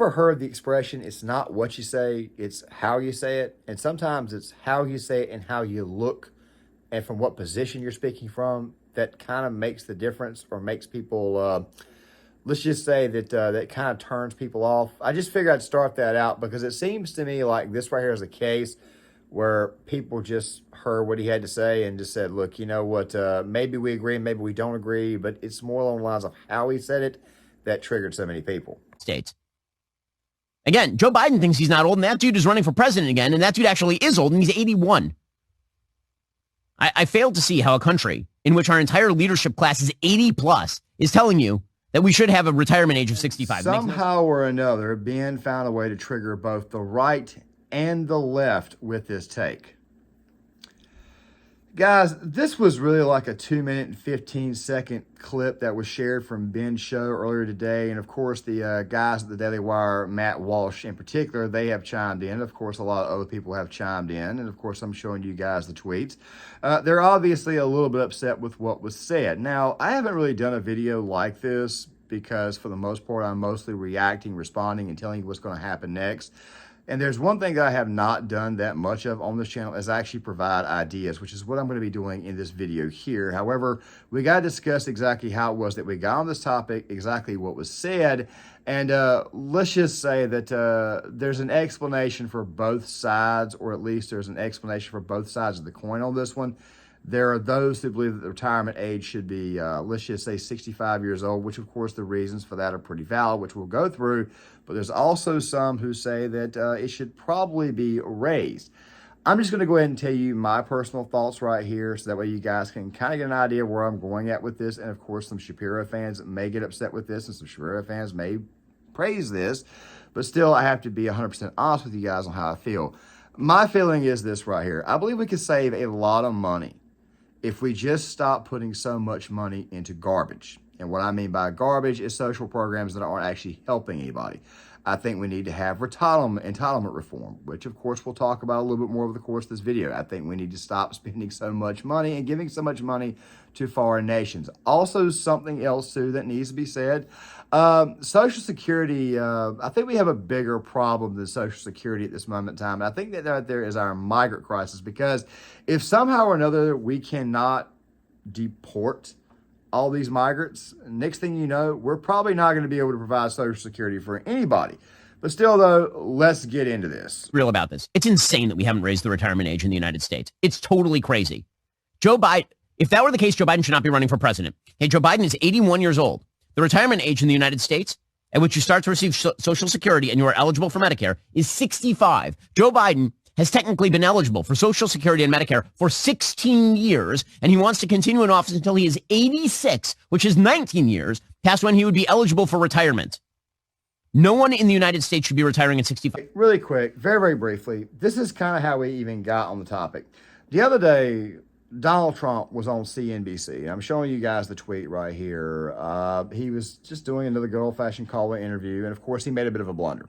ever heard the expression, it's not what you say, it's how you say it? And sometimes it's how you say it and how you look and from what position you're speaking from that kind of makes the difference or makes people, let's just say that that kind of turns people off. I just figured I'd start that out because it seems to me like this right here is a case where people just heard what he had to say and just said, look, you know what, maybe we agree, maybe we don't agree, but it's more along the lines of how he said it that triggered so many people. States. Again, Joe Biden thinks he's not old, and that dude is running for president again, and that dude actually is old, and he's 81. I fail to see how a country in which our entire leadership class is 80 plus is telling you that we should have a retirement age of 65. Somehow or another, Ben found a way to trigger both the right and the left with this take. Guys, this was really like a 2-minute and 15-second clip that was shared from Ben's show earlier today. And of course, the guys at the Daily Wire, Matt Walsh in particular, they have chimed in. Of course, a lot of other people have chimed in. And of course, I'm showing you guys the tweets. They're obviously a little bit upset with what was said. Now, I haven't really done a video like this because for the most part, I'm mostly reacting, responding, and telling you what's going to happen next. And there's one thing that I have not done that much of on this channel is actually provide ideas, which is what I'm going to be doing in this video here. However, we got to discuss exactly how it was that we got on this topic, exactly what was said. And let's just say that there's an explanation for both sides, or at least there's an explanation for both sides of the coin on this one. There are those who believe that the retirement age should be, let's just say 65 years old, which of course the reasons for that are pretty valid, which we'll go through. But there's also some who say that it should probably be raised. I'm just going to go ahead and tell you my personal thoughts right here so that way you guys can kind of get an idea where I'm going at with this. And of course, some Shapiro fans may get upset with this and some Shapiro fans may praise this. But still, I have to be 100% honest with you guys on how I feel. My feeling is this right here. I believe we could save a lot of money if we just stop putting so much money into garbage. And what I mean by garbage is social programs that aren't actually helping anybody. I think we need to have entitlement reform, which of course we'll talk about a little bit more over the course of this video. I think we need to stop spending so much money and giving so much money to foreign nations. Also, something else too that needs to be said, Social Security, I think we have a bigger problem than Social Security at this moment in time. And I think that there is our migrant crisis, because if somehow or another we cannot deport all these migrants, next thing you know, we're probably not going to be able to provide Social Security for anybody. But still, though, let's get into this. Real about this. It's insane that we haven't raised the retirement age in the United States. It's totally crazy. Joe Biden, if that were the case, Joe Biden should not be running for president. Hey, Joe Biden is 81 years old. The retirement age in the United States at which you start to receive Social Security and you are eligible for Medicare is 65. Joe Biden has technically been eligible for Social Security and Medicare for 16 years, and he wants to continue in office until he is 86, which is 19 years past when he would be eligible for retirement. No one in the United States should be retiring at 65. Really quick, very, very briefly, this is kind of how we even got on the topic. The other day, Donald Trump was on CNBC. I'm showing you guys the tweet right here. He was just doing another good old-fashioned call-in interview, and of course, he made a bit of a blunder.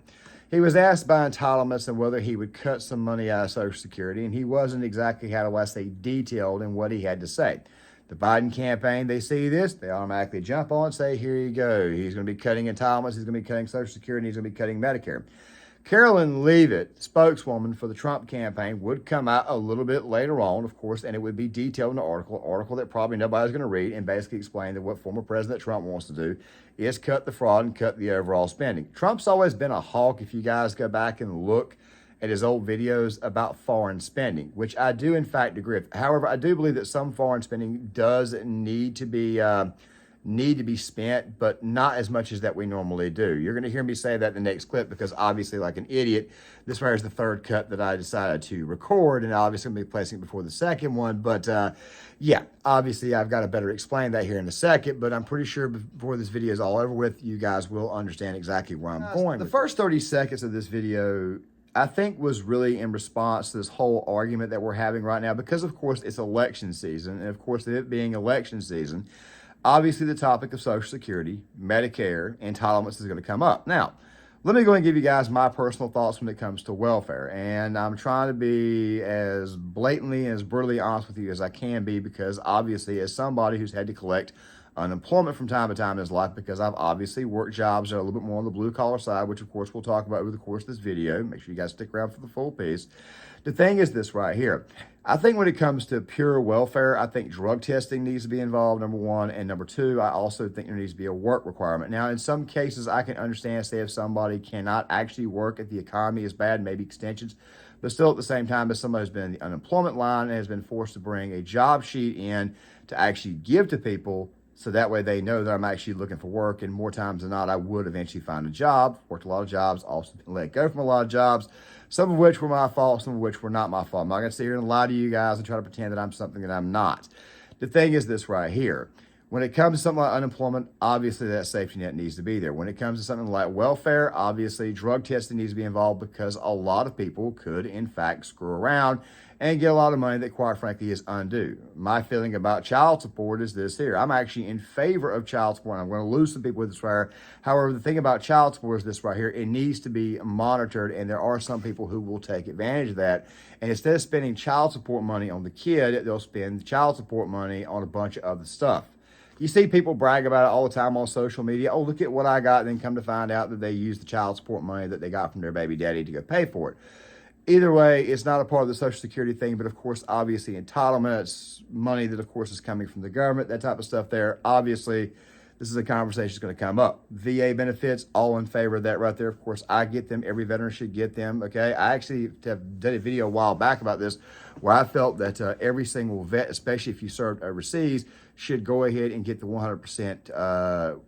He was asked by entitlements and whether he would cut some money out of Social Security, and he wasn't exactly, how do I say, detailed in what he had to say. The Biden campaign, they see this, they automatically jump on and say, here you go. He's going to be cutting entitlements, he's going to be cutting Social Security, he's going to be cutting Medicare. Carolyn Leavitt, spokeswoman for the Trump campaign, would come out a little bit later on, of course, and it would be detailed in an article that probably nobody's going to read, and basically explain that what former President Trump wants to do is cut the fraud and cut the overall spending. Trump's always been a hawk, if you guys go back and look at his old videos about foreign spending, which I do in fact agree with. However, I do believe that some foreign spending does need to be spent, but not as much as that we normally do. You're going to hear me say that in the next clip because obviously, like an idiot, this right here is the third cut that I decided to record, and obviously I'm going to be placing it before the second one. But yeah, obviously I've got to better explain that here in a second, but I'm pretty sure before this video is all over with, you guys will understand exactly where I'm going. The first 30 seconds of this video, I think, was really in response to this whole argument that we're having right now, because of course it's election season, and of course it being election season, obviously the topic of Social Security, Medicare, entitlements is going to come up. Now, let me go and give you guys my personal thoughts when it comes to welfare, and I'm trying to be as blatantly and as brutally honest with you as I can be, because obviously as somebody who's had to collect unemployment from time to time in his life, because I've obviously worked jobs that are a little bit more on the blue collar side, which of course we'll talk about over the course of this video. Make sure you guys stick around for the full piece. The thing is this right here. I think when it comes to pure welfare, I think drug testing needs to be involved, number one. And number two, I also think there needs to be a work requirement. Now, in some cases, I can understand, say, if somebody cannot actually work, if the economy is bad, maybe extensions. But still, at the same time, if somebody has been in the unemployment line and has been forced to bring a job sheet in to actually give to people, so that way they know that I'm actually looking for work. And more times than not, I would eventually find a job. Worked a lot of jobs, also been let go from a lot of jobs, some of which were my fault, some of which were not my fault. I'm not going to sit here and lie to you guys and try to pretend that I'm something that I'm not. The thing is this right here. When it comes to something like unemployment, obviously that safety net needs to be there. When it comes to something like welfare, obviously drug testing needs to be involved, because a lot of people could, in fact, screw around and get a lot of money that, quite frankly, is undue. My feeling about child support is this here. I'm actually in favor of child support. I'm going to lose some people with this right here. However, the thing about child support is this right here. It needs to be monitored, and there are some people who will take advantage of that. And instead of spending child support money on the kid, they'll spend child support money on a bunch of other stuff. You see people brag about it all the time on social media. Oh, look at what I got. And then come to find out that they used the child support money that they got from their baby daddy to go pay for it. Either way, it's not a part of the Social Security thing, but of course, obviously entitlements, money that of course is coming from the government, that type of stuff there. Obviously, this is a conversation that's going to come up. VA benefits, all in favor of that right there. Of course, I get them. Every veteran should get them, okay? I actually have done a video a while back about this, where I felt that every single vet, especially if you served overseas, should go ahead and get the 100%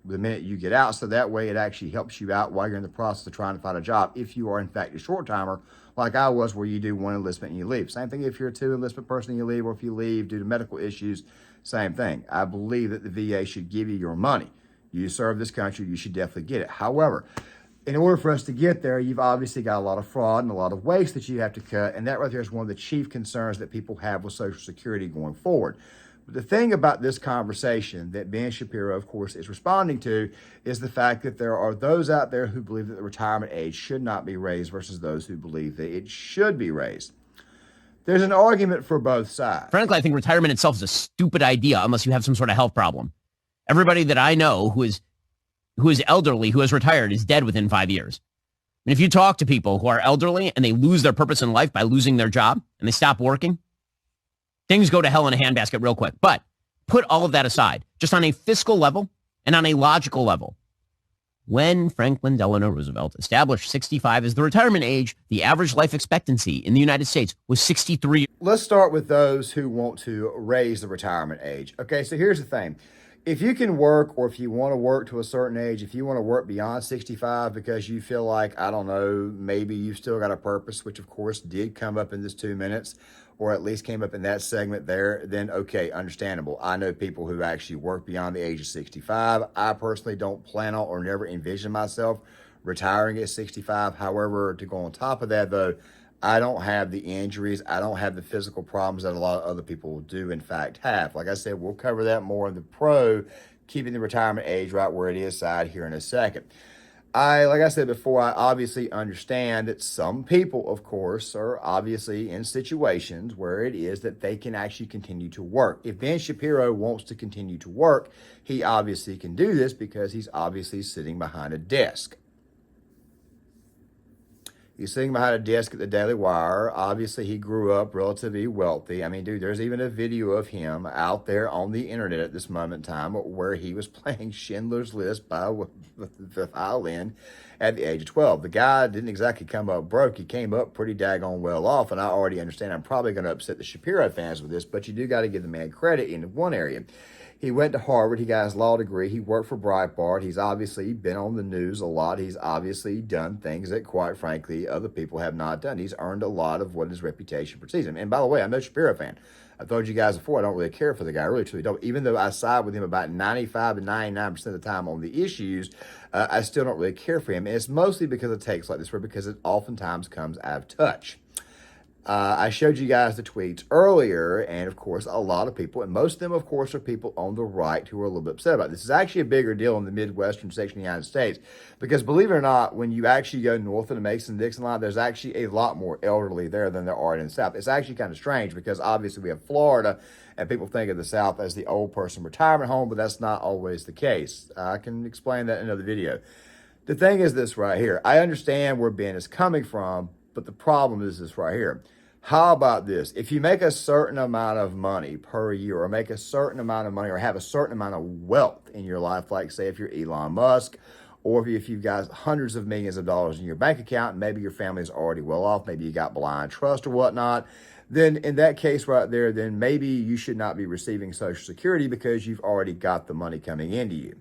the minute you get out. So that way it actually helps you out while you're in the process of trying to find a job. If you are, in fact, a short-timer, like I was, where you do one enlistment and you leave. Same thing if you're a two enlistment person and you leave, or if you leave due to medical issues, same thing. I believe that the VA should give you your money. You serve this country, you should definitely get it. However, in order for us to get there, you've obviously got a lot of fraud and a lot of waste that you have to cut. And that right there is one of the chief concerns that people have with Social Security going forward. But the thing about this conversation that Ben Shapiro, of course, is responding to is the fact that there are those out there who believe that the retirement age should not be raised versus those who believe that it should be raised. There's an argument for both sides. Frankly, I think retirement itself is a stupid idea unless you have some sort of health problem. Everybody that I know who is elderly, who has retired, is dead within 5 years. And if you talk to people who are elderly and they lose their purpose in life by losing their job and they stop working, things go to hell in a handbasket real quick. But put all of that aside, just on a fiscal level and on a logical level. When Franklin Delano Roosevelt established 65 as the retirement age, the average life expectancy in the United States was 63. Let's start with those who want to raise the retirement age. Okay, so here's the thing. If you can work, or if you want to work to a certain age, if you want to work beyond 65 because you feel like, I don't know, maybe you've still got a purpose, which of course did come up in this 2 minutes, or at least came up in that segment there, then okay, understandable. I know people who actually work beyond the age of 65. I personally don't plan on or never envision myself retiring at 65. However, to go on top of that though, I don't have the injuries. I don't have the physical problems that a lot of other people do, in fact, have. Like I said, we'll cover that more in the pro, keeping the retirement age right where it is side here in a second. Like I said before, I obviously understand that some people, of course, are obviously in situations where it is that they can actually continue to work. If Ben Shapiro wants to continue to work, he obviously can do this because he's obviously sitting behind a desk. He's sitting behind a desk at the Daily Wire. Obviously, he grew up relatively wealthy. I mean, dude, there's even a video of him out there on the internet at this moment in time where he was playing Schindler's List by the violin at the age of 12. The guy didn't exactly come up broke. He came up pretty daggone well off, and I already understand I'm probably going to upset the Shapiro fans with this, but you do got to give the man credit in one area. He went to Harvard. He got his law degree. He worked for Breitbart. He's obviously been on the news a lot. He's obviously done things that, quite frankly, other people have not done. He's earned a lot of what his reputation precedes him. And by the way, I'm no Shapiro fan. I've told you guys before, I don't really care for the guy. I really, truly don't. Even though I side with him about 95 to 99% of the time on the issues, I still don't really care for him. And it's mostly because of takes like this, because it oftentimes comes out of touch. I showed you guys the tweets earlier, and of course, a lot of people, and most of them, of course, are people on the right who are a little bit upset about it. This is actually a bigger deal in the Midwestern section of the United States, because believe it or not, when you actually go north of the Mason-Dixon line, there's actually a lot more elderly there than there are in the South. It's actually kind of strange, because obviously we have Florida, and people think of the South as the old person retirement home, but that's not always the case. I can explain that in another video. The thing is this right here. I understand where Ben is coming from, but the problem is this right here. How about this? If you make a certain amount of money per year, or make a certain amount of money, or have a certain amount of wealth in your life, like say if you're Elon Musk, or if you've got hundreds of millions of dollars in your bank account, maybe your family's already well off, maybe you got blind trust or whatnot, then in that case right there, then maybe you should not be receiving Social Security because you've already got the money coming into you.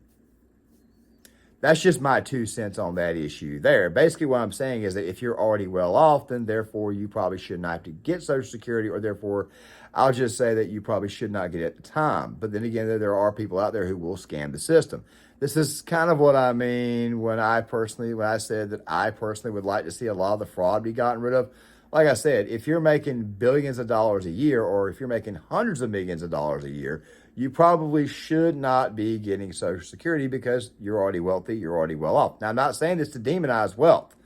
That's just my 2 cents on that issue there. Basically, what I'm saying is that if you're already well off, then therefore you probably should not have to get Social Security, or therefore I'll just say that you probably should not get it at the time. But then again, there are people out there who will scam the system. This is kind of what I mean when I said that I personally would like to see a lot of the fraud be gotten rid of. Like I said, if you're making billions of dollars a year, or if you're making hundreds of millions of dollars a year, you probably should not be getting Social Security because you're already wealthy, you're already well off. Now, I'm not saying this to demonize wealth.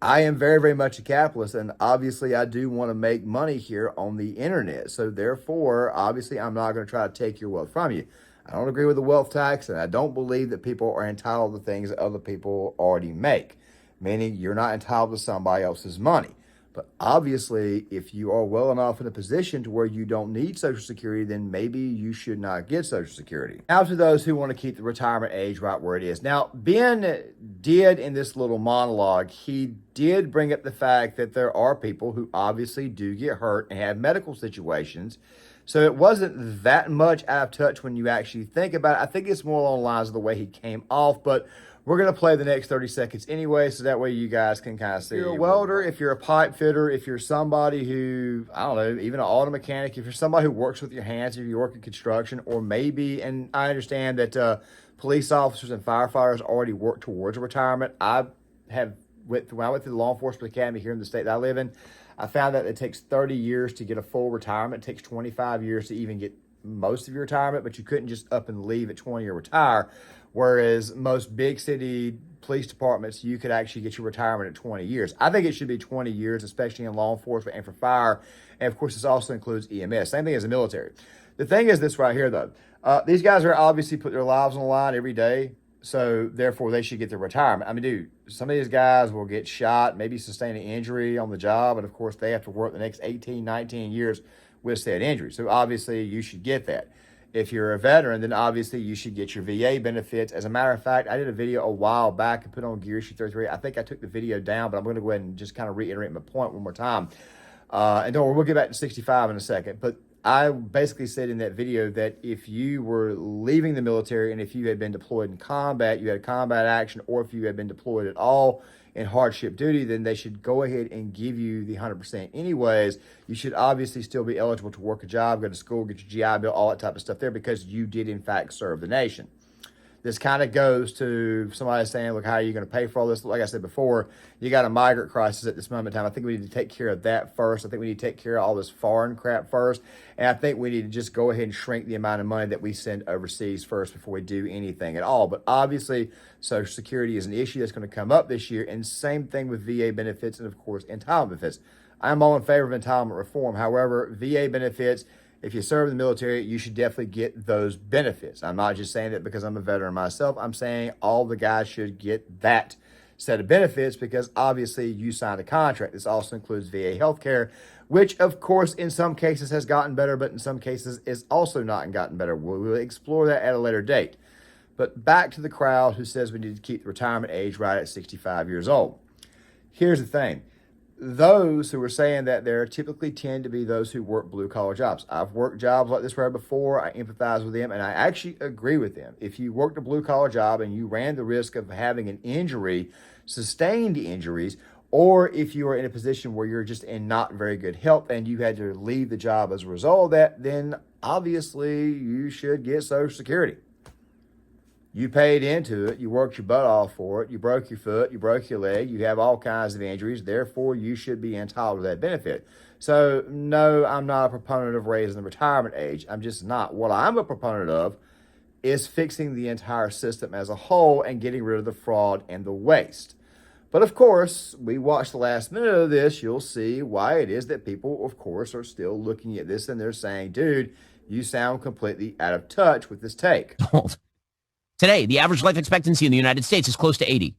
I am very, very much a capitalist, and obviously I do want to make money here on the internet. So therefore, obviously, I'm not going to try to take your wealth from you. I don't agree with the wealth tax, and I don't believe that people are entitled to things that other people already make, meaning you're not entitled to somebody else's money. But obviously, if you are well enough in a position to where you don't need Social Security, then maybe you should not get Social Security. Now to those who want to keep the retirement age right where it is. Now, Ben did, in this little monologue, he did bring up the fact that there are people who obviously do get hurt and have medical situations. So it wasn't that much out of touch when you actually think about it. I think it's more along the lines of the way he came off, but we're going to play the next 30 seconds anyway, so that way you guys can kind of see. If you're a welder, if you're a pipe fitter, if you're somebody who, I don't know, even an auto mechanic, if you're somebody who works with your hands, if you work in construction, or maybe, and I understand that police officers and firefighters already work towards a retirement. When I went through the law enforcement academy here in the state that I live in, I found that it takes 30 years to get a full retirement. It takes 25 years to even get most of your retirement, but you couldn't just up and leave at 20 or retire. Whereas most big city police departments, you could actually get your retirement at 20 years. I think it should be 20 years, especially in law enforcement and for fire. And of course, this also includes EMS. Same thing as the military. The thing is this right here, though. These guys are obviously put their lives on the line every day. So therefore, they should get their retirement. I mean, dude, some of these guys will get shot, maybe sustain an injury on the job. And of course, they have to work the next 18, 19 years with said injury. So obviously, you should get that. If you're a veteran, then obviously you should get your VA benefits. As a matter of fact, I did a video a while back and put on Gear Issue 33. I think I took the video down, but I'm going to go ahead and just kind of reiterate my point one more time. And don't worry, we'll get back to 65 in a second. But I basically said in that video that if you were leaving the military and if you had been deployed in combat, you had combat action, or if you had been deployed at all in hardship duty, then they should go ahead and give you the 100% anyways. You should obviously still be eligible to work a job, go to school, get your GI Bill, all that type of stuff there, because you did in fact serve the nation. This kind of goes to somebody saying, look, how are you going to pay for all this? Like I said before, you got a migrant crisis at this moment in time. I think we need to take care of that first. I think we need to take care of all this foreign crap first. And I think we need to just go ahead and shrink the amount of money that we send overseas first before we do anything at all. But obviously, Social Security is an issue that's going to come up this year. And same thing with VA benefits and, of course, entitlement benefits. I'm all in favor of entitlement reform. However, VA benefits, if you serve in the military, you should definitely get those benefits. I'm not just saying that because I'm a veteran myself. I'm saying all the guys should get that set of benefits because obviously you signed a contract. This also includes VA healthcare, which of course in some cases has gotten better, but in some cases is also not gotten better. We'll explore that at a later date. But back to the crowd who says we need to keep the retirement age right at 65 years old. Here's the thing. Those who are saying that there typically tend to be those who work blue-collar jobs. I've worked jobs like this right before. I empathize with them, and I actually agree with them. If you worked a blue-collar job and you ran the risk of having an injury, sustained injuries, or if you are in a position where you're just in not very good health and you had to leave the job as a result of that, then obviously you should get Social Security. You paid into it, you worked your butt off for it, you broke your foot, you broke your leg, you have all kinds of injuries, therefore you should be entitled to that benefit. So, no, I'm not a proponent of raising the retirement age. I'm just not. What I'm a proponent of is fixing the entire system as a whole and getting rid of the fraud and the waste. But of course, we watch the last minute of this, you'll see why it is that people, of course, are still looking at this and they're saying, dude, you sound completely out of touch with this take. Today, the average life expectancy in the United States is close to 80.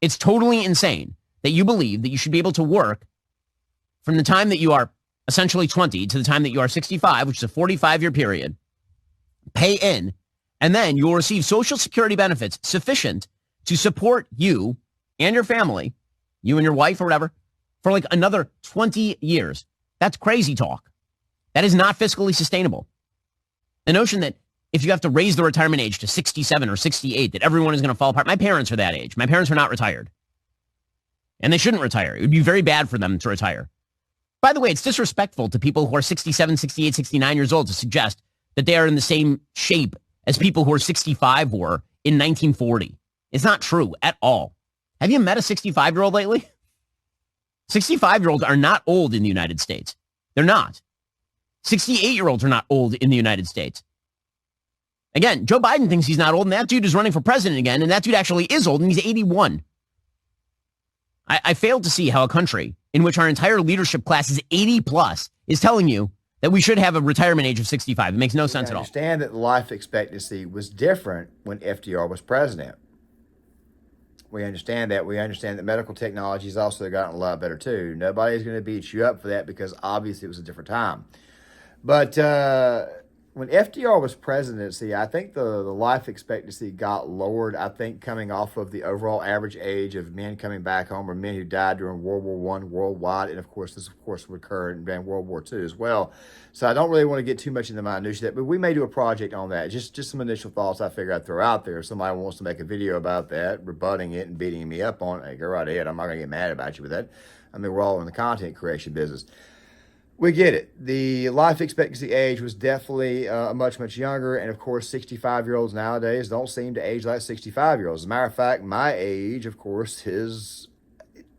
It's totally insane that you believe that you should be able to work from the time that you are essentially 20 to the time that you are 65, which is a 45-year period, pay in, and then you'll receive Social Security benefits sufficient to support you and your family, you and your wife or whatever, for like another 20 years. That's crazy talk. That is not fiscally sustainable. The notion that if you have to raise the retirement age to 67 or 68, that everyone is going to fall apart. My parents are that age. My parents are not retired. And they shouldn't retire. It would be very bad for them to retire. By the way, it's disrespectful to people who are 67, 68, 69 years old to suggest that they are in the same shape as people who are 65 were in 1940. It's not true at all. Have you met a 65-year-old lately? 65-year-olds are not old in the United States. They're not. 68-year-olds are not old in the United States. Again, Joe Biden thinks he's not old, and that dude is running for president again, and that dude actually is old, and he's 81. I failed to see how a country in which our entire leadership class is 80 plus is telling you that we should have a retirement age of 65. It makes no sense at all. Understand that life expectancy was different when FDR was president. We understand that. We understand that medical technology has also gotten a lot better too. Nobody's going to beat you up for that because obviously it was a different time. But when FDR was presidency, I think the life expectancy got lowered, I think, coming off of the overall average age of men coming back home or men who died during World War I worldwide. And, of course, this, of course, would occur in World War II as well. So I don't really want to get too much into the minutiae, but we may do a project on that. Just some initial thoughts I figure I'd throw out there. If somebody wants to make a video about that, rebutting it and beating me up on it, hey, go right ahead. I'm not going to get mad about you with that. I mean, we're all in the content creation business. We get it. The life expectancy age was definitely much, much younger. And of course, 65-year-olds nowadays don't seem to age like 65-year-olds. As a matter of fact, my age, of course, is,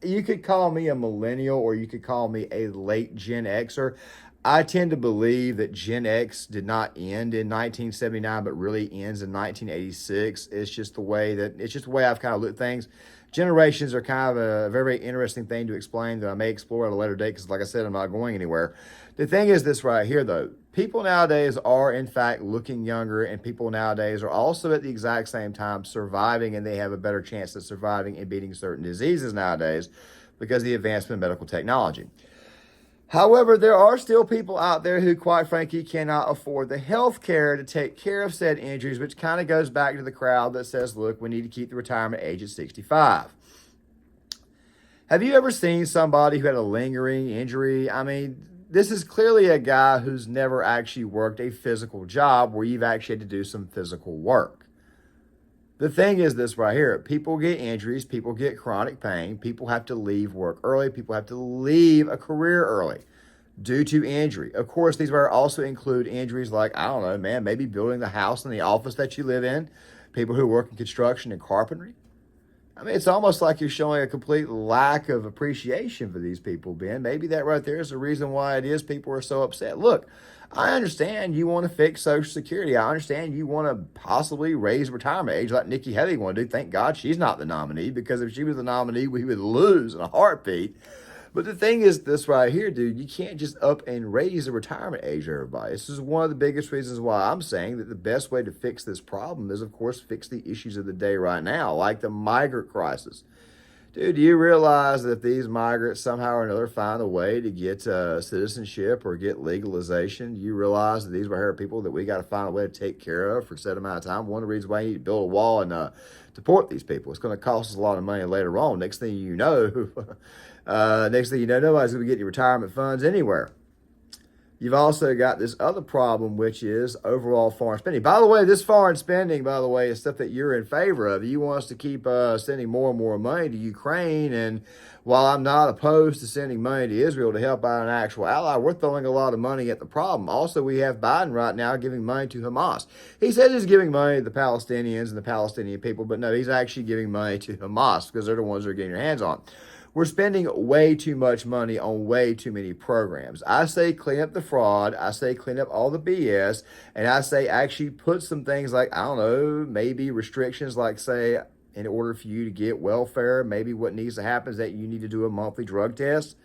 you could call me a millennial or you could call me a late Gen Xer. I tend to believe that Gen X did not end in 1979, but really ends in 1986. It's just the way I've kind of looked at things. Generations are kind of a very, very interesting thing to explain that I may explore at a later date because, like I said, I'm not going anywhere. The thing is this right here, though. People nowadays are, in fact, looking younger, and people nowadays are also at the exact same time surviving, and they have a better chance of surviving and beating certain diseases nowadays because of the advancement of medical technology. However, there are still people out there who, quite frankly, cannot afford the health care to take care of said injuries, which kind of goes back to the crowd that says, look, we need to keep the retirement age at 65. Have you ever seen somebody who had a lingering injury? I mean, this is clearly a guy who's never actually worked a physical job where you've actually had to do some physical work. The thing is this right here. People get injuries. People get chronic pain. People have to leave work early. People have to leave a career early due to injury. Of course, these will also include injuries like, I don't know, man, maybe building the house and the office that you live in. People who work in construction and carpentry. I mean, it's almost like you're showing a complete lack of appreciation for these people, Ben. Maybe that right there is the reason why it is people are so upset. Look, I understand you want to fix Social Security. I understand you want to possibly raise retirement age like Nikki Haley wanted to. Thank God she's not the nominee, because if she was the nominee, we would lose in a heartbeat. But the thing is this right here, dude, you can't just up and raise the retirement age, everybody. This is one of the biggest reasons why I'm saying that the best way to fix this problem is, of course, fix the issues of the day right now, like the migrant crisis. Dude, do you realize that if these migrants somehow or another find a way to get citizenship or get legalization, you realize that these are people that we got to find a way to take care of for a set amount of time? One of the reasons why you need to build a wall and deport these people. It's going to cost us a lot of money later on. Next thing you know, nobody's going to be getting retirement funds anywhere. You've also got this other problem, which is overall foreign spending. By the way, this foreign spending, is stuff that you're in favor of. You want us to keep sending more and more money to Ukraine. And while I'm not opposed to sending money to Israel to help out an actual ally, we're throwing a lot of money at the problem. Also, we have Biden right now giving money to Hamas. He says he's giving money to the Palestinians and the Palestinian people, but no, he's actually giving money to Hamas because they're the ones that are getting their hands on it. We're spending way too much money on way too many programs. I say clean up the fraud. I say clean up all the BS. And I say actually put some things like, I don't know, maybe restrictions like, say, in order for you to get welfare, maybe what needs to happen is that you need to do a monthly drug test.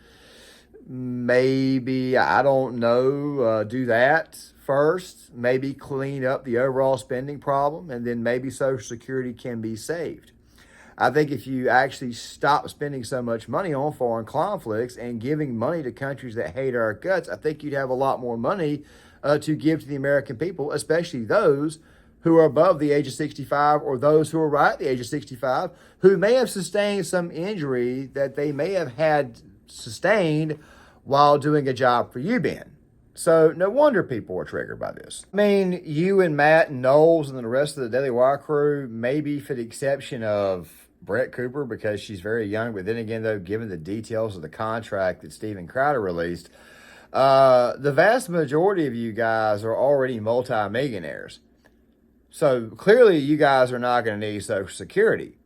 Maybe, I don't know, do that first. Maybe clean up the overall spending problem, and then maybe Social Security can be saved. I think if you actually stop spending so much money on foreign conflicts and giving money to countries that hate our guts, I think you'd have a lot more money to give to the American people, especially those who are above the age of 65 or those who are right at the age of 65 who may have sustained some injury that they may have had sustained while doing a job for you, Ben. So no wonder people are triggered by this. I mean, you and Matt and Knowles and the rest of the Daily Wire crew, maybe for the exception of Brett Cooper, because she's very young. But then again, though, given the details of the contract that Steven Crowder released, the vast majority of you guys are already multi-millionaires. So clearly you guys are not going to need Social Security.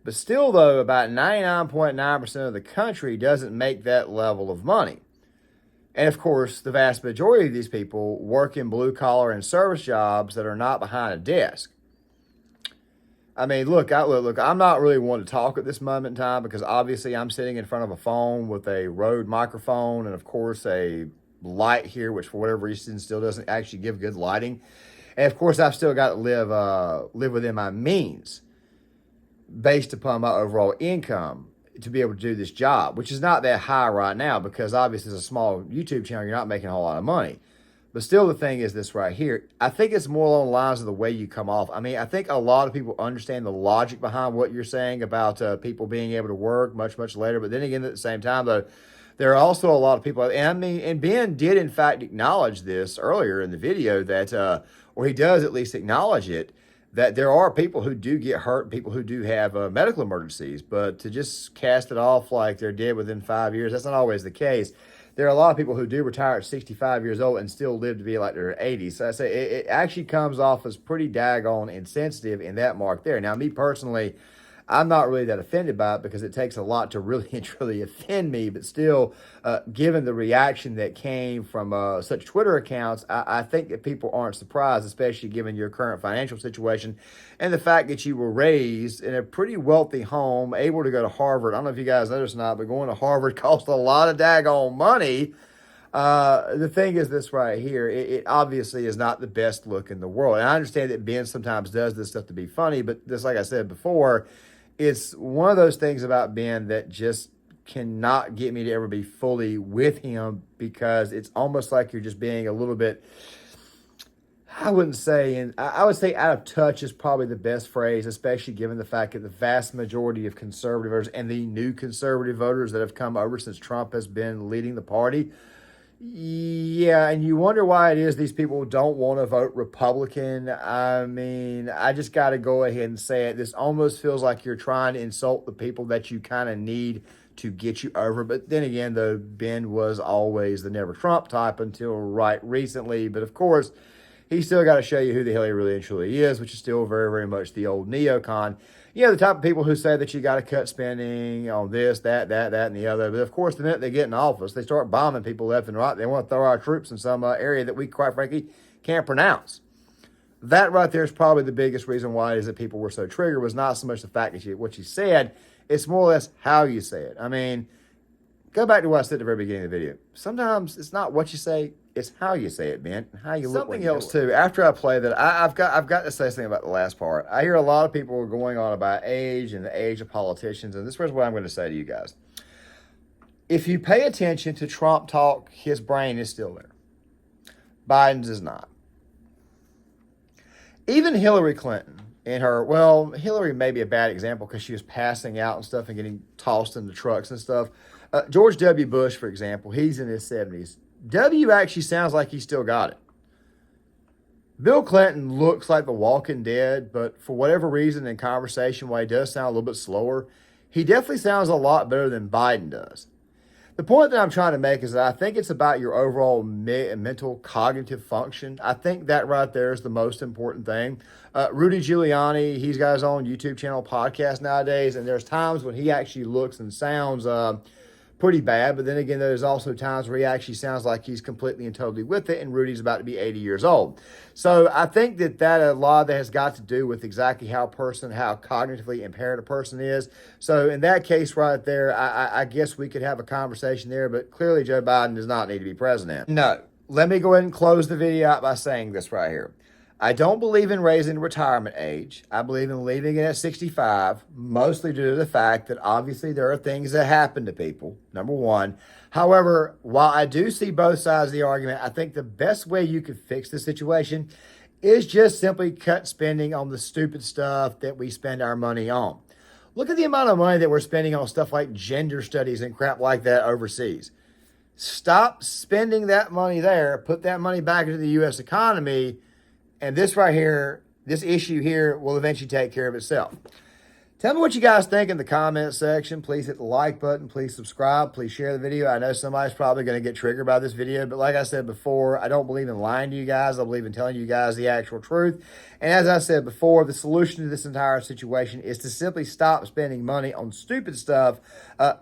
But still, though, about 99.9% of the country doesn't make that level of money. And of course, the vast majority of these people work in blue-collar and service jobs that are not behind a desk. I mean, look, I'm not really one to talk at this moment in time because obviously I'm sitting in front of a phone with a Rode microphone and, of course, a light here, which for whatever reason still doesn't actually give good lighting. And, of course, I've still got to live within my means based upon my overall income to be able to do this job, which is not that high right now because obviously as a small YouTube channel, you're not making a whole lot of money. But still, the thing is this right here. I think it's more along the lines of the way you come off. I mean, I think a lot of people understand the logic behind what you're saying about people being able to work much, much later. But then again, at the same time, though, there are also a lot of people, and I mean, and Ben did in fact acknowledge this earlier in the video that, or he does at least acknowledge it, that there are people who do get hurt, people who do have medical emergencies, but to just cast it off like they're dead within 5 years, that's not always the case. There are a lot of people who do retire at 65 years old and still live to be like their 80s. So I say it actually comes off as pretty daggone insensitive in that mark there. Now, me personally, I'm not really that offended by it because it takes a lot to really and truly offend me. But still, given the reaction that came from such Twitter accounts, I think that people aren't surprised, especially given your current financial situation and the fact that you were raised in a pretty wealthy home, able to go to Harvard. I don't know if you guys noticed or not, but going to Harvard costs a lot of daggone money. The thing is this right here, it obviously is not the best look in the world. And I understand that Ben sometimes does this stuff to be funny, but just like I said before, it's one of those things about Ben that just cannot get me to ever be fully with him because it's almost like you're just being a little bit, I wouldn't say, and I would say out of touch is probably the best phrase, especially given the fact that the vast majority of conservative voters and the new conservative voters that have come over since Trump has been leading the party, yeah, and you wonder why it is these people don't want to vote Republican. I mean, I just got to go ahead and say it. This almost feels like you're trying to insult the people that you kind of need to get you over. But then again, though, Ben was always the never Trump type until right recently. But of course, he's still got to show you who the hell he really and truly is, which is still very, very much the old neocon. You know, the type of people who say that you got to cut spending on this, that, and the other. But of course, the minute they get in office, they start bombing people left and right. They want to throw our troops in some area that we, quite frankly, can't pronounce. That right there is probably the biggest reason why it is that people were so triggered was not so much the fact that what you said, it's more or less how you say it. I mean, go back to what I said at the very beginning of the video. Sometimes it's not what you say, it's how you say it, man. How you look. Something else too. After I play that, I've got to say something about the last part. I hear a lot of people going on about age and the age of politicians, and this is what I'm going to say to you guys. If you pay attention to Trump talk, his brain is still there. Biden's is not. Even Hillary Clinton in her, well, Hillary may be a bad example because she was passing out and stuff and getting tossed into trucks and stuff. George W. Bush, for example, he's in his 70s. W actually sounds like he still got it. Bill Clinton looks like the Walking Dead, but for whatever reason in conversation, while he does sound a little bit slower, he definitely sounds a lot better than Biden does. The point that I'm trying to make is that I think it's about your overall mental cognitive function. I think that right there is the most important thing. Rudy Giuliani, he's got his own YouTube channel, podcast nowadays, and there's times when he actually looks and sounds pretty bad, but then again, there's also times where he actually sounds like he's completely and totally with it, and Rudy's about to be 80 years old. So I think that a lot of that has got to do with exactly how cognitively impaired a person is. So in that case right there, I guess we could have a conversation there, but clearly Joe Biden does not need to be president. No. Let me go ahead and close the video out by saying this right here. I don't believe in raising the retirement age. I believe in leaving it at 65, mostly due to the fact that obviously there are things that happen to people, number one. However, while I do see both sides of the argument, I think the best way you could fix the situation is just simply cut spending on the stupid stuff that we spend our money on. Look at the amount of money that we're spending on stuff like gender studies and crap like that overseas. Stop spending that money there, put that money back into the U.S. economy, and this right here, this issue here will eventually take care of itself. Tell me what you guys think in the comment section. Please hit the like button. Please subscribe. Please share the video. I know somebody's probably going to get triggered by this video, but like I said before, I don't believe in lying to you guys. I believe in telling you guys the actual truth. And as I said before, the solution to this entire situation is to simply stop spending money on stupid stuff,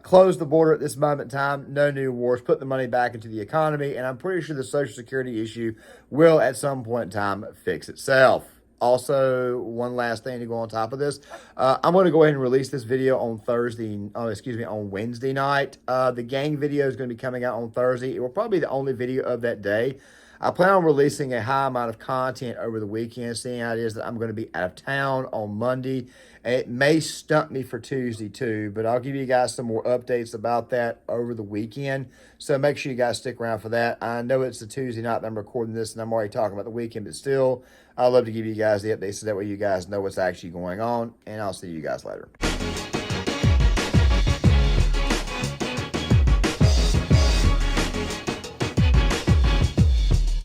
close the border at this moment in time, no new wars, put the money back into the economy, and I'm pretty sure the Social Security issue will at some point in time fix itself. Also, one last thing to go on top of this, I'm going to go ahead and release this video on on Wednesday night. The gang video is going to be coming out on Thursday. It will probably be the only video of that day. I plan on releasing a high amount of content over the weekend, seeing how it is that I'm going to be out of town on Monday. It may stump me for Tuesday too, but I'll give you guys some more updates about that over the weekend. So make sure you guys stick around for that. I know it's a Tuesday night that I'm recording this, and I'm already talking about the weekend, but still, I'd love to give you guys the updates so that way you guys know what's actually going on, and I'll see you guys later.